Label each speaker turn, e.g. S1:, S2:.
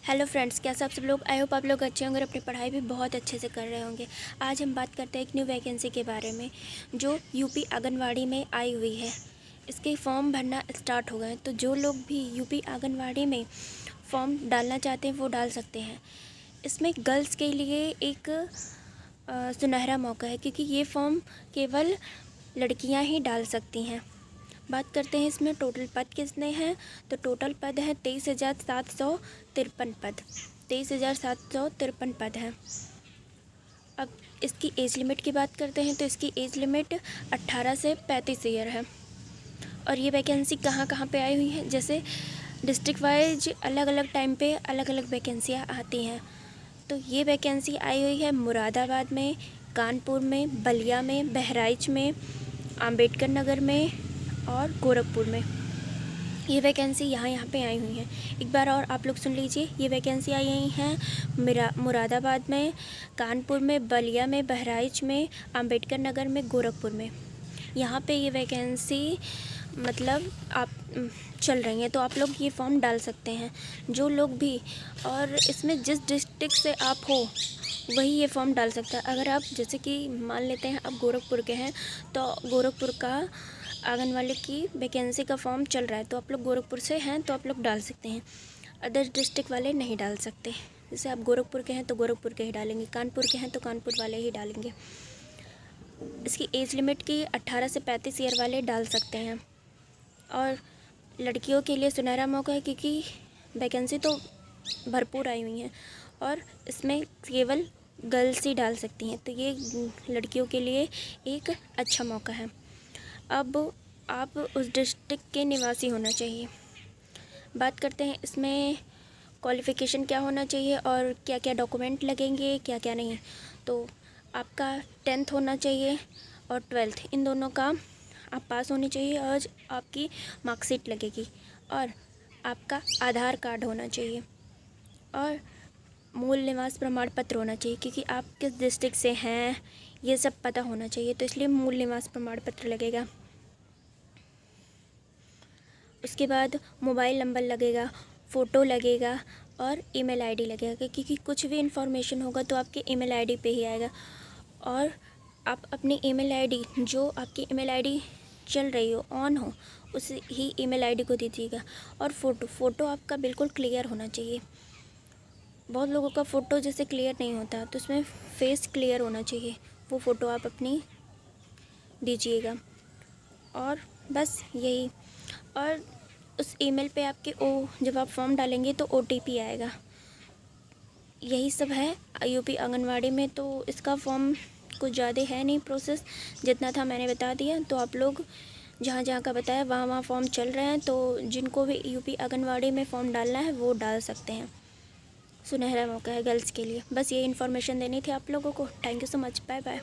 S1: Hello friends, कैसे आप सब लोग। आई होप आप लोग अच्छे होंगे और अपनी पढ़ाई भी बहुत अच्छे से कर रहे होंगे। आज हम बात करते हैं एक न्यू वैकेंसी के बारे में जो यूपी आंगनवाड़ी में आई हुई है। इसके फॉर्म भरना स्टार्ट हो गए हैं, तो जो लोग भी यूपी आंगनवाड़ी में फॉर्म डालना चाहते हैं वो डाल सकते हैं। इसमें गर्ल्स के लिए एक सुनहरा मौका है, क्योंकि ये फॉर्म केवल लड़कियां ही डाल सकती हैं। बात करते हैं इसमें टोटल पद कितने हैं, तो टोटल पद है 23,753 पद। 23,753 पद हैं। अब इसकी एज लिमिट की बात करते हैं, तो इसकी एज लिमिट 18 से 35 ईयर है। और ये वैकेंसी कहाँ कहाँ पे आई हुई है, जैसे डिस्ट्रिक्ट वाइज अलग अलग टाइम पे अलग अलग वैकेंसियाँ आती हैं। तो ये वैकेंसी आई हुई है मुरादाबाद में, कानपुर में, बलिया में, बहराइच में, अम्बेडकर नगर में और गोरखपुर में। ये वैकेंसी यहाँ पे आई हुई हैं। एक बार और आप लोग सुन लीजिए, ये वैकेंसी आई हुई हैं मुरादाबाद में, कानपुर में, बलिया में, बहराइच में, अम्बेडकर नगर में, गोरखपुर में। यहाँ पे ये वैकेंसी मतलब आप चल रही हैं, तो आप लोग ये फॉर्म डाल सकते हैं जो लोग भी। और इसमें जिस डिस्ट्रिक्ट से आप हो वही ये फॉर्म डाल सकता है। अगर आप जैसे कि मान लेते हैं आप गोरखपुर के हैं, तो गोरखपुर का आंगनवाड़ी की वैकेंसी का फॉर्म चल रहा है, तो आप लोग गोरखपुर से हैं तो आप लोग डाल सकते हैं। अदर डिस्ट्रिक्ट वाले नहीं डाल सकते। जैसे आप गोरखपुर के हैं तो गोरखपुर के ही डालेंगे, कानपुर के हैं तो कानपुर वाले ही डालेंगे। इसकी एज लिमिट की 18 से 35 ईयर वाले डाल सकते हैं। और लड़कियों के लिए सुनहरा मौका है, क्योंकि वैकेंसी तो भरपूर आई हुई हैं और इसमें केवल गर्ल्स ही डाल सकती हैं, तो ये लड़कियों के लिए एक अच्छा मौका है। अब आप उस डिस्ट्रिक्ट के निवासी होना चाहिए। बात करते हैं इसमें क्वालिफ़िकेशन क्या होना चाहिए और क्या क्या डॉक्यूमेंट लगेंगे, क्या क्या नहीं। तो आपका 10th होना चाहिए और 12th, इन दोनों का आप पास होनी चाहिए और आपकी मार्कशीट लगेगी। और आपका आधार कार्ड होना चाहिए और मूल निवास प्रमाण पत्र होना चाहिए, क्योंकि आप किस डिस्ट्रिक्ट से हैं ये सब पता होना चाहिए, तो इसलिए मूल निवास प्रमाण पत्र लगेगा। उसके बाद मोबाइल नंबर लगेगा, फ़ोटो लगेगा और ईमेल आईडी लगेगा, क्योंकि कुछ भी इन्फॉर्मेशन होगा तो आपके ईमेल आईडी पे ही आएगा। और आप अपनी ईमेल आईडी, जो आपकी ईमेल आईडी चल रही हो, ऑन हो, उस ही ईमेल आईडी को दीजिएगा। और फ़ोटो आपका बिल्कुल क्लियर होना चाहिए। बहुत लोगों का फ़ोटो जैसे क्लियर नहीं होता, तो उसमें फेस क्लियर होना चाहिए, वो फ़ोटो आप अपनी दीजिएगा। और बस यही। और उस ईमेल पे आपके जब आप फॉर्म डालेंगे तो OTP आएगा। यही सब है यूपी आंगनवाड़ी में। तो इसका फॉर्म कुछ ज़्यादा है नहीं, प्रोसेस जितना था मैंने बता दिया। तो आप लोग जहाँ जहाँ का बताया वहाँ फॉर्म चल रहे हैं, तो जिनको भी यूपी आंगनवाड़ी में फ़ॉर्म डालना है वो डाल सकते हैं। सुनहरा मौका है गर्ल्स के लिए। बस ये इन्फॉर्मेशन देनी थी आप लोगों को। Thank you so much. Bye bye.